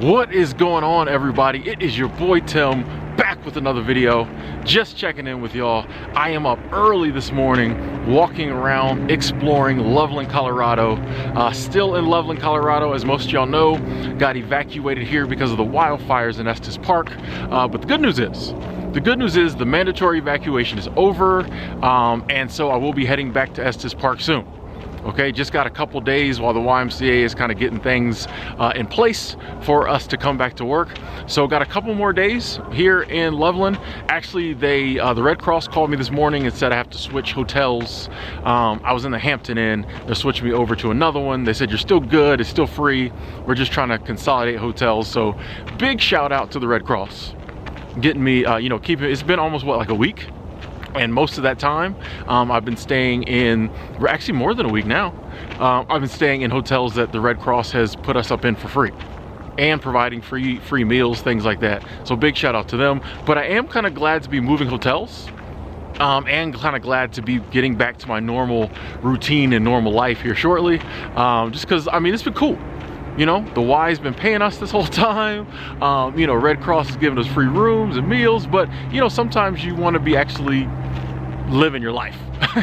What is going on, everybody? It is your boy Tim, back with another video. Just checking in with y'all. I am up early this morning, walking around, exploring Loveland, Colorado. Still in Loveland, Colorado, as most of y'all know. Got evacuated here because of the wildfires in Estes Park. But the good news is the mandatory evacuation is over, and so I will be heading back to Estes Park soon. Okay, just got a couple days while the YMCA is kind of getting things in place for us to come back to work. So got a couple more days here in Loveland. Actually, the Red Cross called me this morning and said I have to switch hotels. I was in the Hampton Inn. They're switching me over to another one. They said, you're still good, it's still free. We're just trying to consolidate hotels. So big shout out to the Red Cross. Getting me, it's been almost, what, like a week? And most of that time, I've been staying in, actually more than a week now, I've been staying in hotels that the Red Cross has put us up in for free and providing free meals, things like that. So big shout out to them. But I am kind of glad to be moving hotels and kind of glad to be getting back to my normal routine and normal life here shortly. Just because, I mean, it's been cool. You know, the Y's been paying us this whole time. Red Cross is giving us free rooms and meals, but sometimes you want to be actually living your life.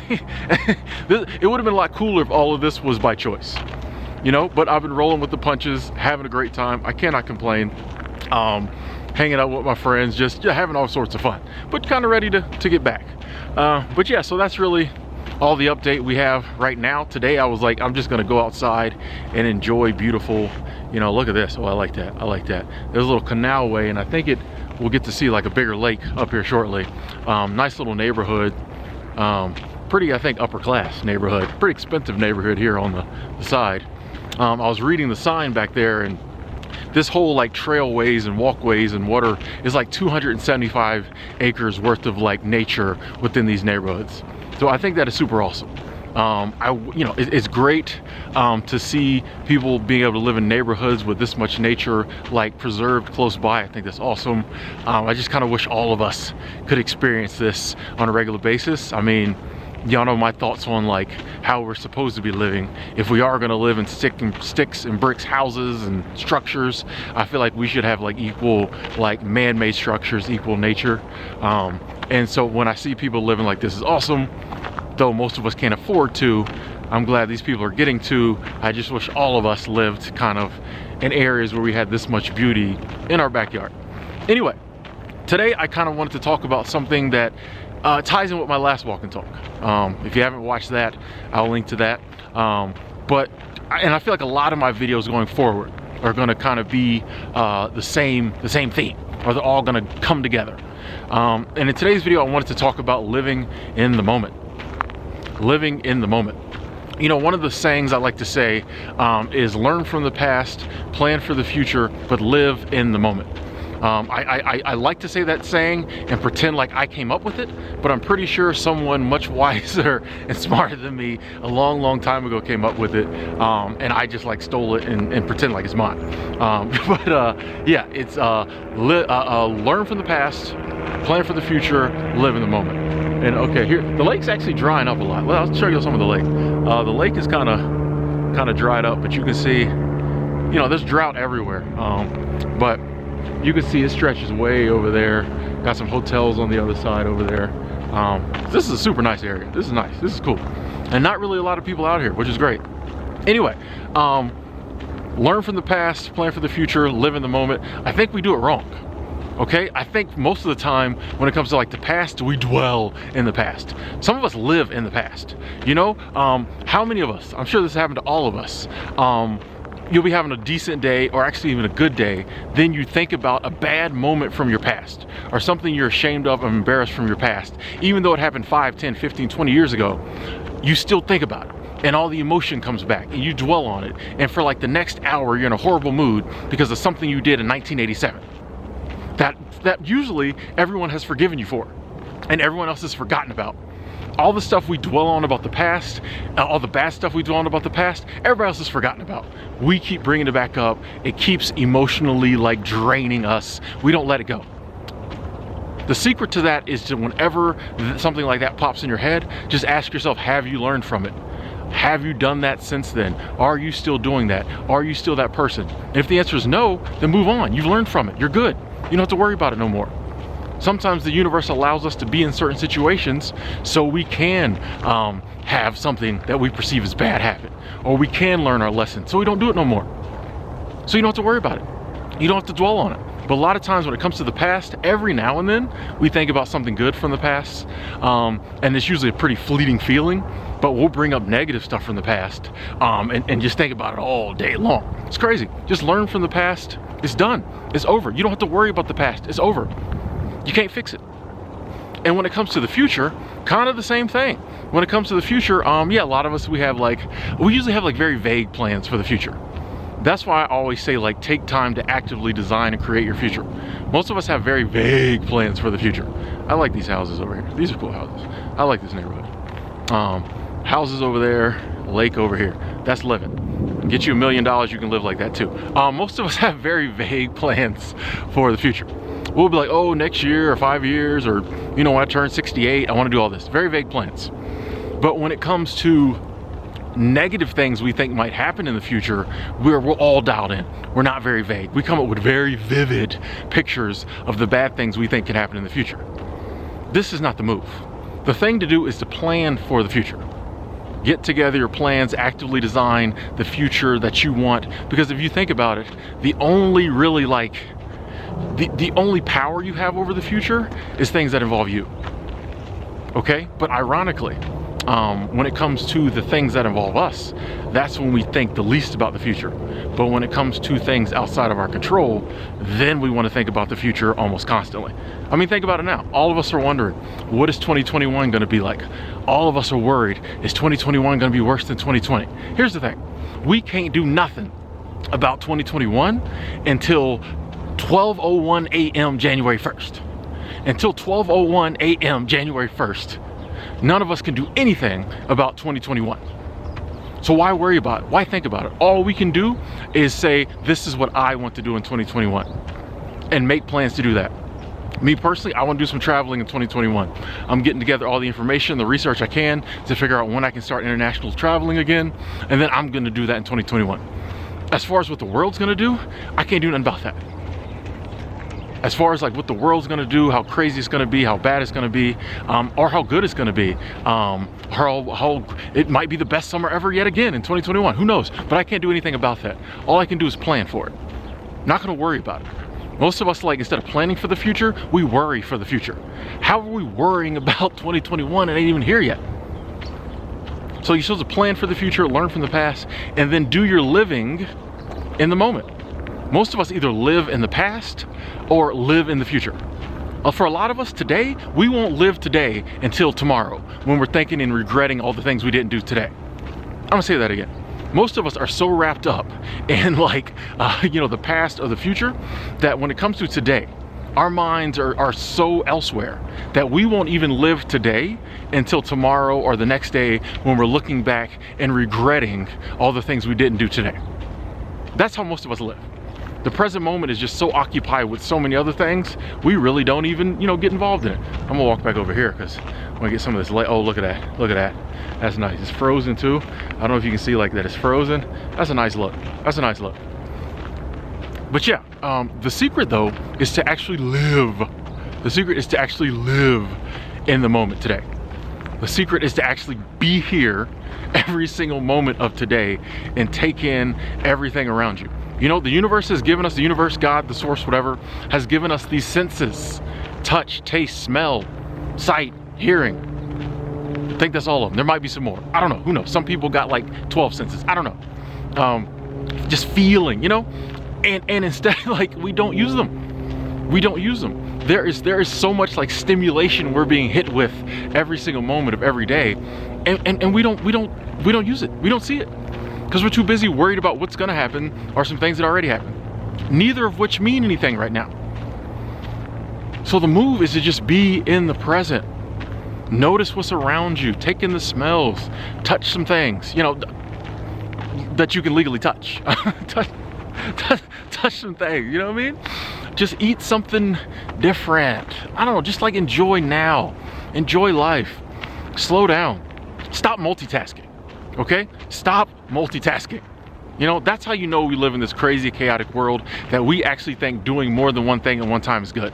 It would have been a lot cooler if all of this was by choice, but I've been rolling with the punches, having a great time. I cannot complain. Hanging out with my friends, just having all sorts of fun, but kind of ready to get back. But yeah, so that's really all the update we have right now. Today I was like, I'm just gonna go outside and enjoy beautiful, look at this. Oh, I like that. There's a little canalway, and I think we'll get to see like a bigger lake up here shortly. Nice little neighborhood. Pretty, I think, upper class neighborhood. Pretty expensive neighborhood here on the side. I was reading the sign back there, and this whole like trailways and walkways and water is like 275 acres worth of like nature within these neighborhoods. So I think that is super awesome. It's great to see people being able to live in neighborhoods with this much nature like preserved close by. I think that's awesome. I just kind of wish all of us could experience this on a regular basis. I mean, y'all know my thoughts on like how we're supposed to be living. If we are gonna live in sticks and bricks houses and structures, I feel like we should have like equal like man-made structures, equal nature. And so when I see people living like this is awesome, though most of us can't afford to. I'm glad these people are getting to. I just wish all of us lived kind of in areas where we had this much beauty in our backyard. Anyway, today I kind of wanted to talk about something that ties in with my last walk and talk. If you haven't watched that, I'll link to that. And I feel like a lot of my videos going forward are going to kind of be the same theme, or they're all going to come together. And in today's video, I wanted to talk about living in the moment. Living in the moment. One of the sayings I like to say is learn from the past, plan for the future, but live in the moment. I like to say that saying and pretend like I came up with it, but I'm pretty sure someone much wiser and smarter than me a long time ago came up with it, and I just like stole it and pretend like it's mine. Yeah, it's learn from the past, plan for the future, live in the moment. And okay, here the lake's actually drying up a lot. Well, I'll show you some of the lake. The lake is kind of dried up, but you can see, there's drought everywhere. But you can see it stretches way over there. Got some hotels on the other side over there. This is a super nice area. This is nice. This is cool. And not really a lot of people out here, which is great. Anyway, learn from the past, plan for the future, live in the moment. I think we do it wrong. Okay, I think most of the time when it comes to like the past, we dwell in the past. Some of us live in the past. How many of us, I'm sure this happened to all of us, you'll be having a decent day, or actually even a good day, then you think about a bad moment from your past, or something you're ashamed of or embarrassed from your past. Even though it happened 5, 10, 15, 20 years ago, you still think about it. And all the emotion comes back and you dwell on it. And for like the next hour, you're in a horrible mood because of something you did in 1987. That usually everyone has forgiven you for, and everyone else has forgotten about. All the stuff we dwell on about the past, all the bad stuff we dwell on about the past, everybody else has forgotten about. We keep bringing it back up. It keeps emotionally like draining us. We don't let it go. The secret to that is to, whenever something like that pops in your head, just ask yourself, have you learned from it? Have you done that since then? Are you still doing that? Are you still that person? And if the answer is no, then move on. You've learned from it. You're good. You don't have to worry about it no more. Sometimes the universe allows us to be in certain situations so we can have something that we perceive as bad happen, or we can learn our lesson so we don't do it no more. So you don't have to worry about it. You don't have to dwell on it. But a lot of times when it comes to the past, every now and then we think about something good from the past, and it's usually a pretty fleeting feeling, but we'll bring up negative stuff from the past and just think about it all day long. It's crazy. Just learn from the past. It's done. It's over. You don't have to worry about the past. It's over. You can't fix it. And when it comes to the future, kind of the same thing. When it comes to the future, yeah, a lot of us, we usually have like very vague plans for the future. That's why I always say, like, take time to actively design and create your future. Most of us have very vague plans for the future. I like these houses over here. These are cool houses. I like this neighborhood. Houses over there, lake over here. That's living. Get you $1 million, you can live like that too. Most of us have very vague plans for the future. We'll be like, oh, next year or 5 years, or, you know, when I turn 68, I want to do all this. Very vague plans. But when it comes to negative things we think might happen in the future, we're all dialed in. We're not very vague. We come up with very vivid pictures of the bad things we think can happen in the future. This is not the move. The thing to do is to plan for the future. Get together your plans, actively design the future that you want. Because if you think about it, the only really the only power you have over the future is things that involve you. Okay? But ironically, when it comes to the things that involve us, that's when we think the least about the future. But when it comes to things outside of our control, then we want to think about the future almost constantly. I mean, think about it now. All of us are wondering, what is 2021 going to be like? All of us are worried, is 2021 going to be worse than 2020? Here's the thing. We can't do nothing about 2021 until 12:01 a.m. January 1st. Until 12:01 a.m. January 1st. None of us can do anything about 2021. So why worry about it? Why think about it? All we can do is say, this is what I want to do in 2021, and make plans to do that. Me personally, I want to do some traveling in 2021. I'm getting together all the information, the research I can to figure out when I can start international traveling again, and then I'm going to do that in 2021. As far as what the world's going to do, I can't do nothing about that. As far as like what the world's gonna do, how crazy it's gonna be, how bad it's gonna be, or how good it's gonna be, how it might be the best summer ever yet again in 2021, who knows? But I can't do anything about that. All I can do is plan for it. Not gonna worry about it. Most of us, like, instead of planning for the future, we worry for the future. How are we worrying about 2021 and ain't even here yet? So you're supposed to plan for the future, learn from the past, and then do your living in the moment. Most of us either live in the past or live in the future. For a lot of us today, we won't live today until tomorrow, when we're thinking and regretting all the things we didn't do today. I'm gonna say that again. Most of us are so wrapped up in the past or the future, that when it comes to today, our minds are so elsewhere that we won't even live today until tomorrow or the next day, when we're looking back and regretting all the things we didn't do today. That's how most of us live. The present moment is just so occupied with so many other things, we really don't even, get involved in it. I'm gonna walk back over here because I want to get some of this light. Oh, look at that. Look at that. That's nice. It's frozen too. I don't know if you can see like that. It's frozen. That's a nice look. That's a nice look. But yeah, the secret though is to actually live. The secret is to actually live in the moment today. The secret is to actually be here every single moment of today and take in everything around you. The universe has given us, the universe, God, the source, whatever, has given us these senses: touch, taste, smell, sight, hearing. I think that's all of them. There might be some more. I don't know. Who knows? Some people got like 12 senses. I don't know. Just feeling, and instead, we don't use them. We don't use them. There is so much like stimulation we're being hit with every single moment of every day, and we don't use it. We don't see it. Because we're too busy worried about what's gonna happen or some things that already happened. Neither of which mean anything right now. So the move is to just be in the present. Notice what's around you, take in the smells, touch some things, that you can legally touch. touch some things, you know what I mean? Just eat something different. I don't know, just like enjoy now. Enjoy life. Slow down. Stop multitasking. okay? Stop multitasking. You know, that's how you know we live in this crazy, chaotic world, that we actually think doing more than one thing at one time is good.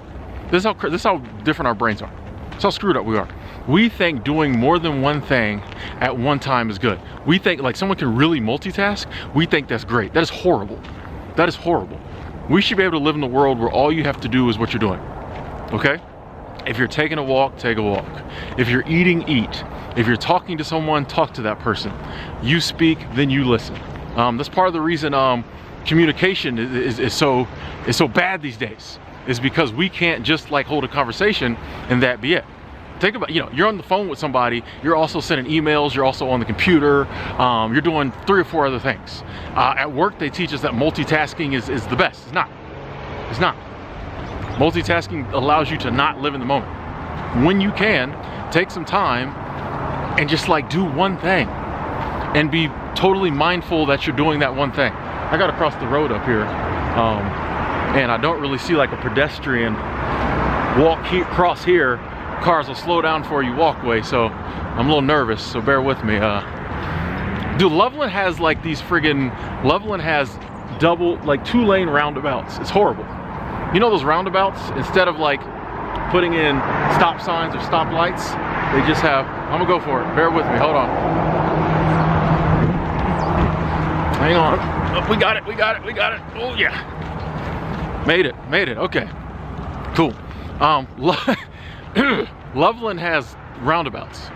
This is how different our brains are. That's how screwed up we are. We think doing more than one thing at one time is good. We think like someone can really multitask, we think that's great. That is horrible. That is horrible. We should be able to live in a world where all you have to do is what you're doing, okay? If you're taking a walk, take a walk. If you're eating, eat. If you're talking to someone, talk to that person. You speak, then you listen. That's part of the reason communication is so bad these days, is because we can't just like hold a conversation and that be it. Think about, you know, you're on the phone with somebody, you're also sending emails, you're also on the computer, you're doing 3 or 4 other things. At work, they teach us that multitasking is the best. It's not. It's not. Multitasking allows you to not live in the moment. When you can, take some time and just like do one thing and be totally mindful that you're doing that one thing. I got to cross the road up here, and I don't really see like a pedestrian cross here. Cars will slow down for you walkway, so I'm a little nervous, so bear with me. Dude, Loveland has like these Loveland has like 2-lane roundabouts. It's horrible. You know those roundabouts, instead of like putting in stop signs or stop lights, they just have, I'm gonna go for it, bear with me, hold on. Hang on, oh, we got it. Oh yeah, made it, okay, cool. Loveland has roundabouts.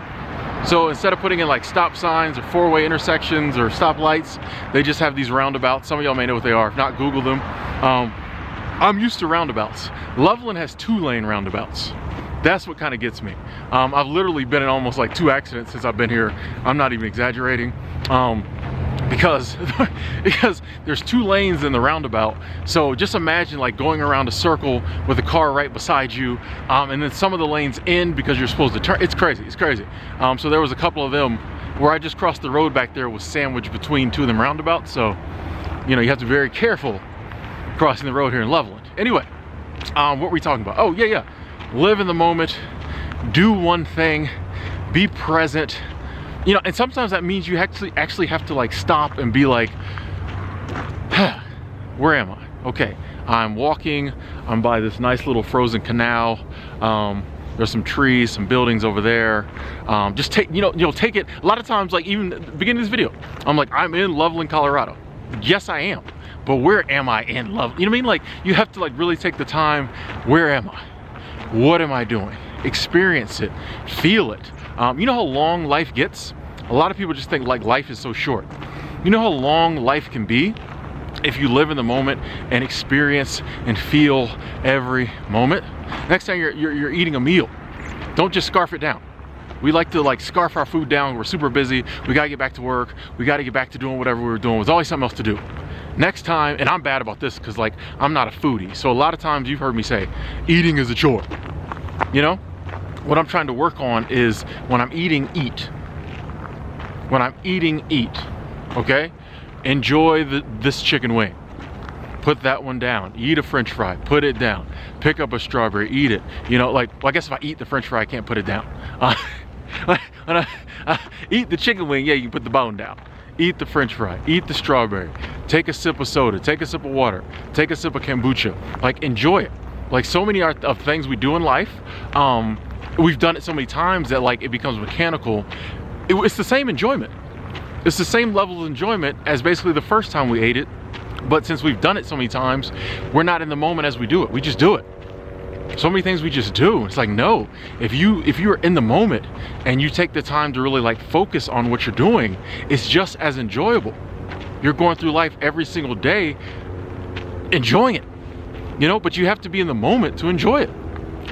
So instead of putting in like stop signs or 4-way intersections or stop lights, they just have these roundabouts. Some of y'all may know what they are. If not, Google them. I'm used to roundabouts. Loveland has 2-lane roundabouts. That's what kind of gets me. I've literally been in almost like 2 accidents since I've been here. I'm not even exaggerating. Because there's 2 lanes in the roundabout. So just imagine like going around a circle with a car right beside you, and then some of the lanes end because you're supposed to turn. It's crazy, it's crazy. So there was a couple of them where I just crossed the road back there, was sandwiched between 2 of them roundabouts. So, you know, you have to be very careful crossing the road here in Loveland. Anyway, what were we talking about? Oh yeah, live in the moment, do one thing, be present. You know, and sometimes that means you actually have to like stop and be like, where am I? Okay, I'm walking, I'm by this nice little frozen canal. There's some trees, some buildings over there. Just take, take it. A lot of times, like even at the beginning of this video, I'm like, I'm in Loveland, Colorado. Yes, I am. But where am I in Loveland? You know what I mean? Like you have to like really take the time. Where am I? What am I doing? Experience it, feel it. You know how long life gets? A lot of people just think like life is so short. You know how long life can be if you live in the moment and experience and feel every moment? Next time you're eating a meal, don't just scarf it down. We like to like scarf our food down. We're super busy. We gotta get back to work. We gotta get back to doing whatever we were doing. There's always something else to do. Next time, and I'm bad about this because like I'm not a foodie. So a lot of times you've heard me say, eating is a chore. You know? What I'm trying to work on is when I'm eating, eat. When I'm eating, eat. Okay? Enjoy this chicken wing. Put that one down. Eat a French fry. Put it down. Pick up a strawberry. Eat it. You know, like, well, I guess if I eat the French fry, I can't put it down. When I eat the chicken wing, yeah, you can put the bone down. Eat the French fry. Eat the strawberry. Take a sip of soda. Take a sip of water. Take a sip of kombucha. Like, enjoy it. Like, so many of things we do in life, we've done it so many times that like it becomes mechanical. It's the same enjoyment. It's the same level of enjoyment as basically the first time we ate it. But since we've done it so many times, we're not in the moment as we do it. We just do it. So many things we just do. It's like, no, if you're in the moment and you take the time to really like focus on what you're doing, it's just as enjoyable. You're going through life every single day enjoying it, you know, but you have to be in the moment to enjoy it.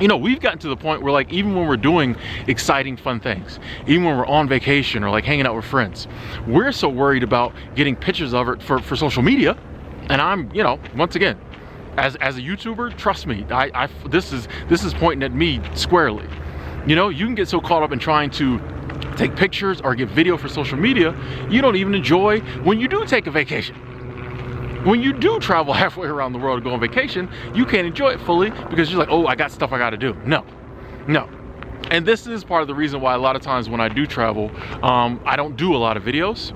You know, we've gotten to the point where like even when we're doing exciting fun things, even when we're on vacation or like hanging out with friends, we're so worried about getting pictures of it for social media. And I'm, you know, once again, as a YouTuber, trust me, this is pointing at me squarely. You know, you can get so caught up in trying to take pictures or get video for social media, you don't even enjoy when you do take a vacation. When you do travel halfway around the world to go on vacation, you can't enjoy it fully because you're like, oh, I got stuff I got to do. No. And this is part of the reason why a lot of times when I do travel, I don't do a lot of videos,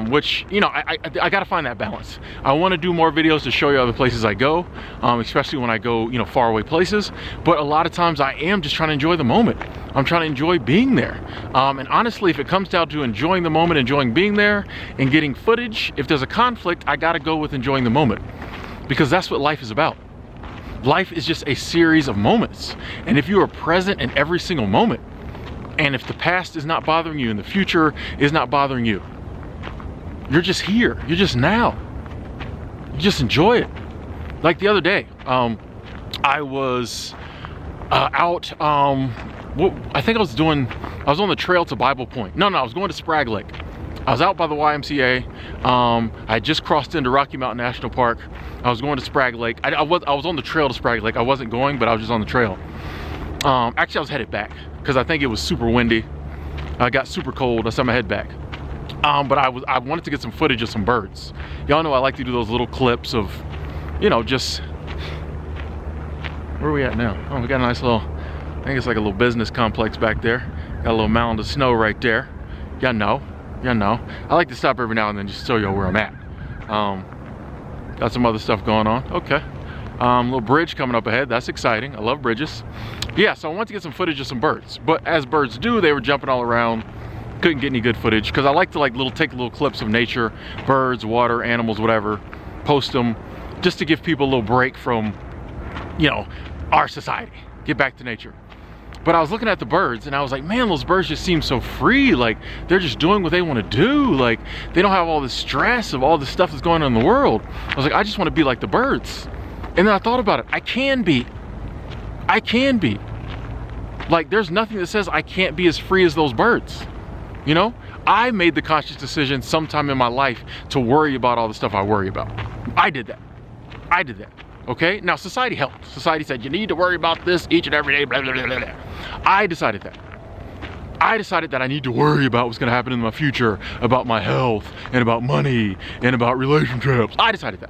which, you know, I gotta find that balance. I wanna do more videos to show you other places I go, especially when I go, you know, far away places. But a lot of times I am just trying to enjoy the moment. I'm trying to enjoy being there. And honestly, if it comes down to enjoying the moment, enjoying being there and getting footage, if there's a conflict, I gotta go with enjoying the moment, because that's what life is about. Life is just a series of moments. And if you are present in every single moment, and if the past is not bothering you and the future is not bothering you, you're just here, you're just now. You just enjoy it. Like the other day, I was out, I think I was on the trail to Bible Point. No, I was going to Sprague Lake. I was out by the YMCA. I just crossed into Rocky Mountain National Park. I was going to Sprague Lake. I was on the trail to Sprague Lake. I wasn't going, but I was just on the trail. Actually, I was headed back because I think it was super windy. I got super cold. I said I'm gonna head back. But I wanted to get some footage of some birds. Y'all know I like to do those little clips of, you know, just, where are we at now? Oh, we got a nice little, I think it's like a little business complex back there. Got a little mound of snow right there. Y'all know. I like to stop every now and then just to show you where I'm at. Got some other stuff going on. Okay. Little bridge coming up ahead. That's exciting. I love bridges. Yeah, so I wanted to get some footage of some birds. But as birds do, they were jumping all around. Couldn't get any good footage because I like to take little clips of nature, birds, water, animals, whatever, post them just to give people a little break from, you know, our society. Get back to nature. But I was looking at the birds and I was like, man, those birds just seem so free. Like, they're just doing what they want to do. Like, they don't have all this stress of all the stuff that's going on in the world. I was like, I just want to be like the birds. And then I thought about it. I can be. Like, there's nothing that says I can't be as free as those birds. You know, I made the conscious decision sometime in my life to worry about all the stuff I worry about. I did that. Okay, now society helped. Society said you need to worry about this each and every day, blah, blah, blah, blah. I decided that I need to worry about what's going to happen in my future, about my health and about money and about relationships. I decided that.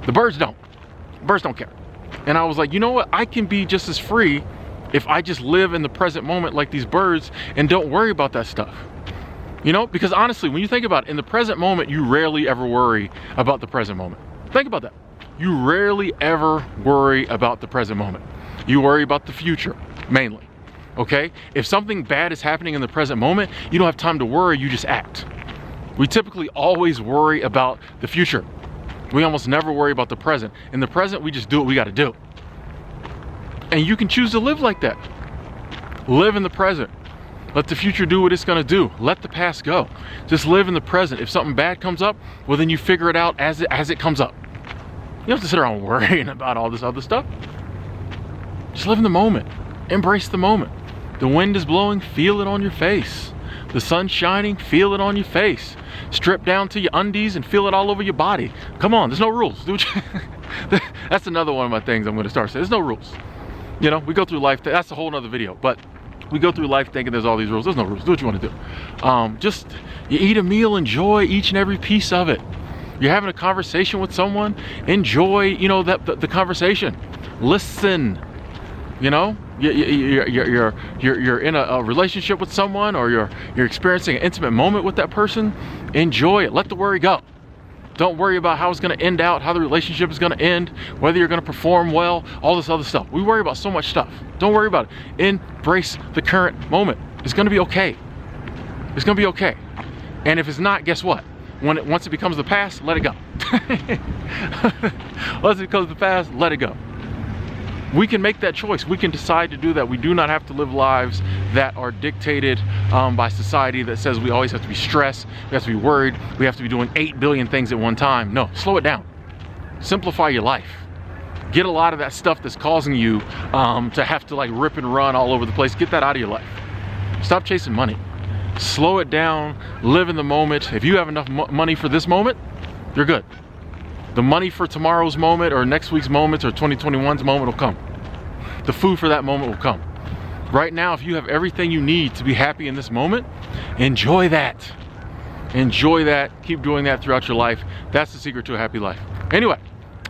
The birds don't care. And I was like, you know what, I can be just as free if I just live in the present moment like these birds and don't worry about that stuff. You know, because honestly, when you think about it, in the present moment, you rarely ever worry about the present moment. Think about that. You rarely ever worry about the present moment. You worry about the future, mainly, okay? If something bad is happening in the present moment, you don't have time to worry, you just act. We typically always worry about the future. We almost never worry about the present. In the present, we just do what we gotta do. And you can choose to live like that. Live in the present. Let the future do what it's gonna do. Let the past go. Just live in the present. If something bad comes up, well, then you figure it out as it comes up. You don't have to sit around worrying about all this other stuff. Just live in the moment. Embrace the moment. The wind is blowing, feel it on your face. The sun's shining, feel it on your face. Strip down to your undies and feel it all over your body. Come on, there's no rules. That's another one of my things I'm gonna start saying. There's no rules. You know, we go through life, that's a whole nother video, but we go through life thinking there's all these rules. There's no rules. Do what you want to do. Just, you eat a meal, enjoy each and every piece of it. You're having a conversation with someone, enjoy, you know, the conversation. Listen, you know, you're in a relationship with someone, or you're experiencing an intimate moment with that person. Enjoy it. Let the worry go. Don't worry about how it's going to end out, how the relationship is going to end, whether you're going to perform well, all this other stuff. We worry about so much stuff. Don't worry about it. Embrace the current moment. It's going to be okay. It's going to be okay. And if it's not, guess what? Once it becomes the past, let it go. Once it becomes the past, let it go. We can make that choice. We can decide to do that. We do not have to live lives that are dictated by society that says we always have to be stressed, we have to be worried, we have to be doing 8 billion things at one time. No, slow it down. Simplify your life. Get a lot of that stuff that's causing you to have to like rip and run all over the place. Get that out of your life. Stop chasing money. Slow it down, live in the moment. If you have enough money for this moment, you're good. The money for tomorrow's moment or next week's moment or 2021's moment will come. The food for that moment will come. Right now, if you have everything you need to be happy in this moment, enjoy that. Enjoy that. Keep doing that throughout your life. That's the secret to a happy life. Anyway,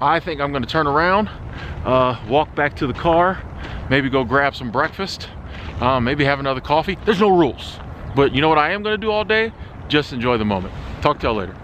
I think I'm going to turn around, walk back to the car, maybe go grab some breakfast. maybe have another coffee. There's no rules. But you know what I am gonna do all day? Just enjoy the moment. Talk to y'all later.